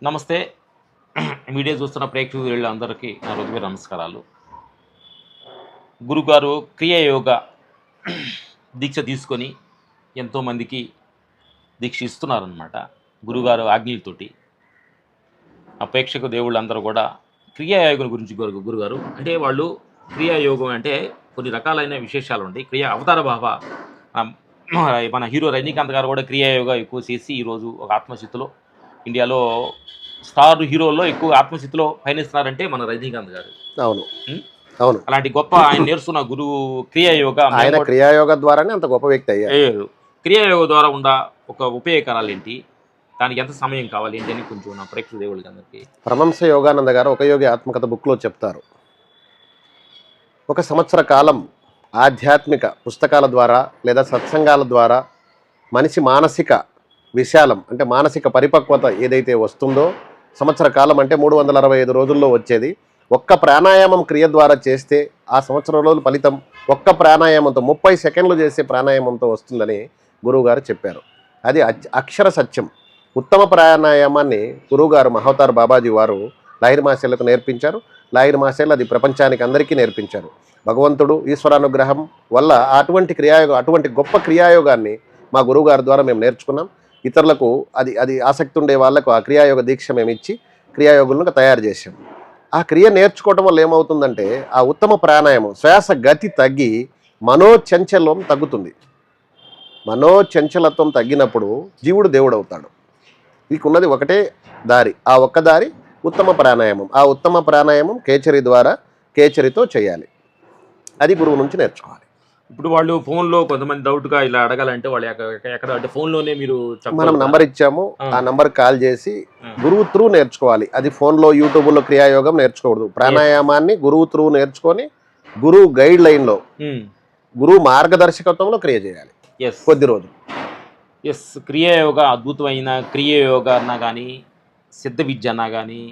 నమస్తే. వీడియో చూస్తున్న ప్రేక్షకులందరికీ నా హృదయపూర్వక నమస్కారాలు. గురుగారు క్రియాయోగ దీక్ష తీసుకొని ఎంతోమందికి దీక్ష ఇస్తున్నారనమాట. గురుగారు ఆజ్ఞలతోటి. ఆ ప్రేక్షక దేవుళ్ళందరూ కూడా క్రియాయోగం గురించి గురుగారు అంటే వాళ్ళు క్రియాయోగం అంటే కొన్ని రకాలైన విశేషాలు ఉంటాయి. క్రియా అవతార భావ మన హీరో రజనీకాంత్ గారు కూడా క్రియాయోగ ఎక్కువ చేసి ఈరోజు ఒక ఆత్మస్థితిలో ఇండియాలో స్టార్ హీరోల్లో ఎక్కువ ఆత్మస్థితిలో పయనిస్తున్నారంటే మన రజనీకాంత్ గారు. అవును అవును అలాంటి గొప్ప ఆయన నేర్చుకున్న గురువు క్రియాయోగ. ఆయన క్రియాయోగ ద్వారానే అంత గొప్ప వ్యక్తి అయ్యారు. క్రియాయోగ ద్వారా ఉన్న ఒక ఉపయోగకరాలు ఏంటి, దానికి ఎంత సమయం కావాలి ఏంటి అని కొంచెం నా ప్రేక్షక దేవుళ్ళకి అందరికీ. పరమహంస యోగానంద గారు ఒక యోగి ఆత్మకథ బుక్లో చెప్తారు, 1 సంవత్సర కాలం ఆధ్యాత్మిక పుస్తకాల ద్వారా లేదా సత్సంగాల ద్వారా మనిషి మానసిక విశాలం అంటే మానసిక పరిపక్వత ఏదైతే వస్తుందో, సంవత్సర కాలం అంటే 365 రోజుల్లో వచ్చేది ఒక్క ప్రాణాయామం క్రియ ద్వారా చేస్తే ఆ సంవత్సరం రోజుల ఫలితం ఒక్క ప్రాణాయామంతో 30 సెకండ్లు చేసే ప్రాణాయామంతో వస్తుందని గురువుగారు చెప్పారు. అది అక్షర సత్యం. ఉత్తమ ప్రాణాయామాన్ని గురువుగారు మహవతార్ బాబాజీ వారు లాహిరి మాస్టర్లకు నేర్పించారు. లాహిరి మాస్టర్లు అది ప్రపంచానికి అందరికీ నేర్పించారు. భగవంతుడు ఈశ్వరానుగ్రహం వల్ల అటువంటి గొప్ప క్రియాయోగాన్ని మా గురువుగారి ద్వారా మేము నేర్చుకున్నాం. ఇతరులకు అది ఆసక్తి ఉండే వాళ్ళకు ఆ క్రియాయోగ దీక్ష మేము ఇచ్చి క్రియాయోగులను తయారు చేసాం. ఆ క్రియ నేర్చుకోవడం వల్ల ఏమవుతుందంటే ఆ ఉత్తమ ప్రాణాయామం శ్వాస గతి తగ్గి మనోచంచలం తగ్గుతుంది. మనోచంచలత్వం తగ్గినప్పుడు జీవుడు దేవుడు అవుతాడు. వీకున్నది ఒకటే దారి, ఆ ఒక్క దారి ఉత్తమ ప్రాణాయామం. ఆ ఉత్తమ ప్రాణాయామం కేచరి ద్వారా కేచరితో చేయాలి. అది గురువు నుంచి నేర్చుకోవాలి. ఇప్పుడు వాళ్ళు ఫోన్లో కొంతమంది డౌట్గా ఇలా అడగాలంటే వాళ్ళు ఎక్కడ అంటే ఫోన్లోనే మీరు మనం నంబర్ ఇచ్చాము, ఆ నంబర్ కాల్ చేసి గురువు త్రూ నేర్చుకోవాలి. అది ఫోన్లో యూట్యూబ్లో క్రియాయోగం నేర్చుకోకూడదు. ప్రాణాయామాన్ని గురువు త్రూ నేర్చుకొని గురువు గైడ్ లైన్లో గురువు మార్గదర్శకత్వంలో క్రియ చేయాలి కొద్ది రోజులు. క్రియాయోగ అద్భుతమైన క్రియాయోగ అన్నా కానీ, సిద్ధ విద్య అన్నా కానీ,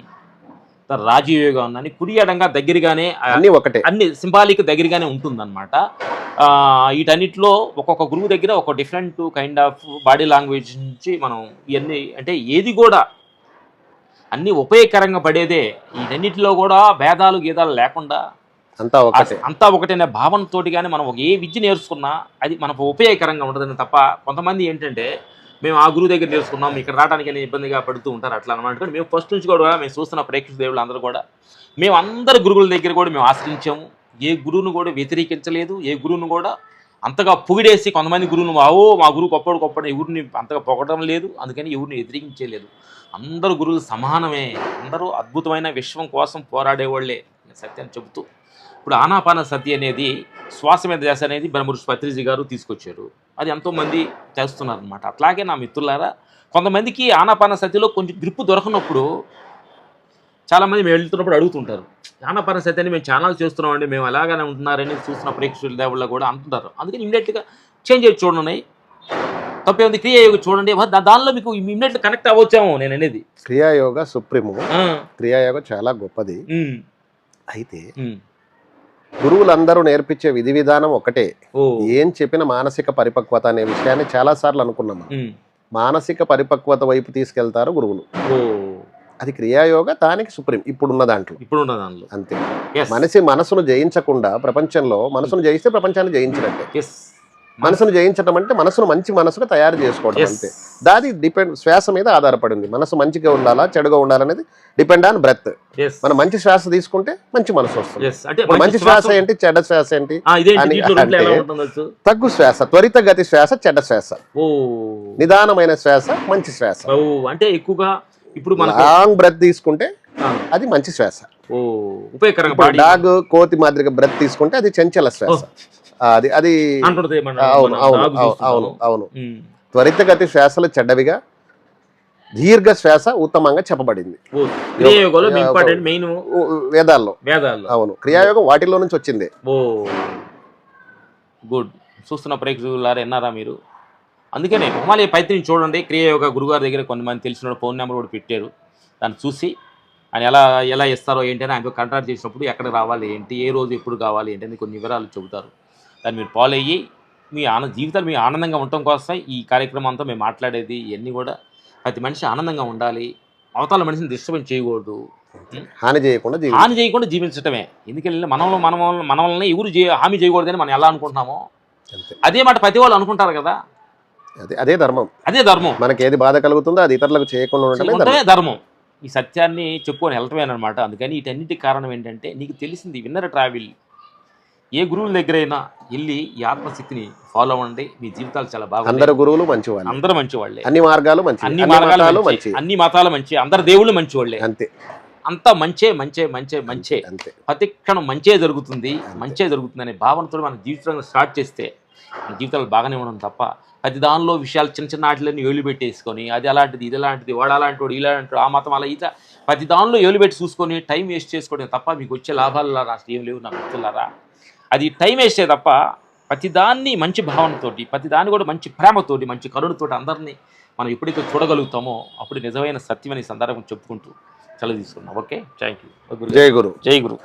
రాజయోగం అన్నా కుడియడంగా దగ్గరగానే అన్నీ ఒకటే, అన్ని సింబాలిక్ దగ్గరగానే ఉంటుందన్నమాట. వీటన్నిటిలో ఒక్కొక్క గురువు దగ్గర ఒక different kind of body language నుంచి మనం ఇవన్నీ అంటే ఏది కూడా అన్నీ ఉపయోగకరంగా పడేదే. వీటన్నిటిలో కూడా భేదాలు గీదాలు లేకుండా అంతా ఒకటేనే భావనతోటి కానీ మనం ఏ విద్య నేర్చుకున్నా అది మనకు ఉపయోగకరంగా ఉంటుందని తప్ప, కొంతమంది ఏంటంటే మేము ఆ గురువు దగ్గర నేర్చుకున్నాం ఇక్కడ రావడానికి ఇబ్బందిగా పడుతూ ఉంటారు అట్లా అనమాట. కానీ మేము ఫస్ట్ నుంచి కూడా మేము చూస్తున్న ప్రేక్షక దేవుళ్ళు అందరూ కూడా మేము అందరు గురువుల దగ్గర కూడా మేము ఆశ్రయించాము. ఏ గురువును కూడా వ్యతిరేకించలేదు, ఏ గురువును కూడా అంతగా పొగిడేసి కొంతమంది గురువును మా గురువు గొప్పడు ఎవరిని అంతగా పొగడం లేదు, అందుకని ఎవరిని వ్యతిరేకించలేదు. అందరు గురువులు సమానమే, అందరూ అద్భుతమైన విశ్వం కోసం పోరాడేవాళ్లే సత్యాన్ని చెబుతూ. ఇప్పుడు ఆనాపాన సతి అనేది శ్వాస మీద ధ్యాస అనేది బ్రహ్మఋషి పత్రిజీ గారు తీసుకొచ్చారు. అది ఎంతోమంది చేస్తున్నారనమాట. అట్లాగే నా మిత్రులారా కొంతమందికి ఆనాపాన సతిలో కొంచెం గ్రిప్పు దొరకనప్పుడు చాలామంది మేము వెళ్తున్నప్పుడు అడుగుతుంటారు, ఆనాపాన సతి అని మేము ఛానల్ చేస్తున్నామండి, మేము అలాగానే ఉంటున్నారని చూసిన ప్రేక్షకుల దేవుళ్ళ కూడా అంటుంటారు. అందుకని ఇమీడియట్గా చేంజ్ అయ్యి చూడండి, తప్పేముంది క్రియాయోగ చూడండి, దానిలో మీకు ఇమీడియట్గా కనెక్ట్ అవ్వచ్చాము నేను అనేది. క్రియాయోగ సుప్రీము, క్రియాయోగ చాలా గొప్పది. అయితే గురువులందరూ నేర్పించే విధి విధానం ఒకటే. ఏం చెప్పిన మానసిక పరిపక్వత అనే విషయాన్ని చాలా సార్లు అనుకున్నాం. మానసిక పరిపక్వత వైపు తీసుకెళ్తారు గురువులు. అది క్రియాయోగ దానికి సుప్రీం ఇప్పుడున్న దాంట్లో అంతే. మనసును జయించకుండా ప్రపంచంలో మనసును జయిస్తే ప్రపంచాన్ని జయించినట్టే. మనసును జయించడం అంటే మనసును మంచి మనసుగా తయారు చేసుకోవడం అంతే. దాది శ్వాస మీద ఆధారపడింది. మనసు మంచిగా ఉండాలా చెడుగా ఉండాలనేది డిపెండ్ ఆన్ బ్రెత్. మనం మంచి శ్వాస తీసుకుంటే మంచి మనసు వస్తుంది. మంచి శ్వాస ఏంటి, చెడ్డ శ్వాస ఏంటి? తగ్గు శ్వాస, త్వరిత గతి శ్వాస చెడ్డ శ్వాస, నిదానమైన శ్వాస మంచి శ్వాస. అంటే ఎక్కువగా ఇప్పుడు లాంగ్ బ్రెత్ తీసుకుంటే అది మంచి శ్వాస. డాగ్ కోతి మాదిరిగా బ్రెత్ తీసుకుంటే అది చంచల శ్వాస. అది అది అవును అవును అవును అవును. త్వరితగతి శ్వాసలు చెడ్డవిగా, దీర్ఘ శ్వాస ఉత్తమంగా చెప్పబడింది వేదాల్లో. అవును, క్రియాయోగం వాటిలో నుంచి వచ్చింది. గుడ్. చూస్తున్న ప్రేక్షకులారా విన్నారా మీరు? అందుకనే మళ్ళీ ప్రయత్నం చూడండి. క్రియాయోగ గురుగారి దగ్గర కొంతమంది తెలిసిన ఫోన్ నెంబర్ కూడా పెట్టారు. దాన్ని చూసి ఆయన ఎలా ఇస్తారో ఏంటి అని ఆయనతో కాంటాక్ట్ చేసినప్పుడు ఎక్కడ రావాలి ఏంటి, ఏ రోజు ఎప్పుడు కావాలి ఏంటి అని కొన్ని వివరాలు చెబుతారు. దాన్ని మీరు ఫాలో అయ్యి మీ జీవితాలు మీ ఆనందంగా ఉండటం కోసం ఈ కార్యక్రమం అంతా మేము మాట్లాడేది. ఇవన్నీ కూడా ప్రతి మనిషి ఆనందంగా ఉండాలి, అవతల మనిషిని డిస్టర్బెన్స్ చేయకూడదు, హాని చేయకుండా హాని చేయకుండా జీవించటమే. ఎందుకంటే మనల్ని ఎవరు హామీ చేయకూడదని మనం ఎలా అనుకుంటున్నామో అంతే. అదే మాట ప్రతి వాళ్ళు అనుకుంటారు కదా. అదే ధర్మం. అదే ధర్మం. మనకి ఏది బాధ కలుగుతుందో అది ఇతరులకు చేయకుండా ఉండటమే ధర్మం. ఈ సత్యాన్ని చెప్పుకొని వెళ్తామేనమాట. అందుకని వీటన్నిటికి కారణం ఏంటంటే నీకు తెలిసింది విన్నర్ ట్రావెల్. ఏ గురువుల దగ్గరైనా వెళ్ళి ఈ ఆత్మశక్తిని ఫాలో అవ్వండి, మీ జీవితాలు చాలా బాగా. అందరు గురువులు మంచివాళ్ళు, అందరూ మంచివాళ్ళే, అన్ని మార్గాలు మంచి, అన్ని మతాలు మంచి, అందరు దేవుళ్ళు మంచివాళ్ళే. అంతే. అంతా మంచే మంచే మంచే మంచే, అంతే. ప్రతి క్షణం మంచే జరుగుతుంది, మంచే జరుగుతుంది అనే భావనతో మన జీవితాలను స్టార్ట్ చేస్తే మన జీవితాలు బాగానే ఉండడం తప్ప ప్రతి దానిలో విషయాలు చిన్న చిన్న వాటిని ఏలు పెట్టేసుకొని అది అలాంటిది ఇది అలాంటిది వాడు అలాంటి వాడు ఇలాంటి ఆ మతం అలా ఈత ప్రతి దానిలో ఏలు పెట్టి చూసుకొని టైం వేస్ట్ చేసుకోవడం తప్ప మీకు వచ్చే లాభాలు అసలు ఏం లేవు నాకు వచ్చేలారా. అది టైం వేస్టే తప్ప ప్రతిదాన్ని మంచి భావనతోటి, ప్రతిదాన్ని కూడా మంచి ప్రేమతోటి, మంచి కరుణతోటి అందరినీ మనం ఎప్పుడైతే చూడగలుగుతామో అప్పుడు నిజమైన సత్యం అనే సందర్భం చెప్పుకుంటూ సెలవు తీసుకున్నాం. Okay, thank you. జై గురు. జై గురు.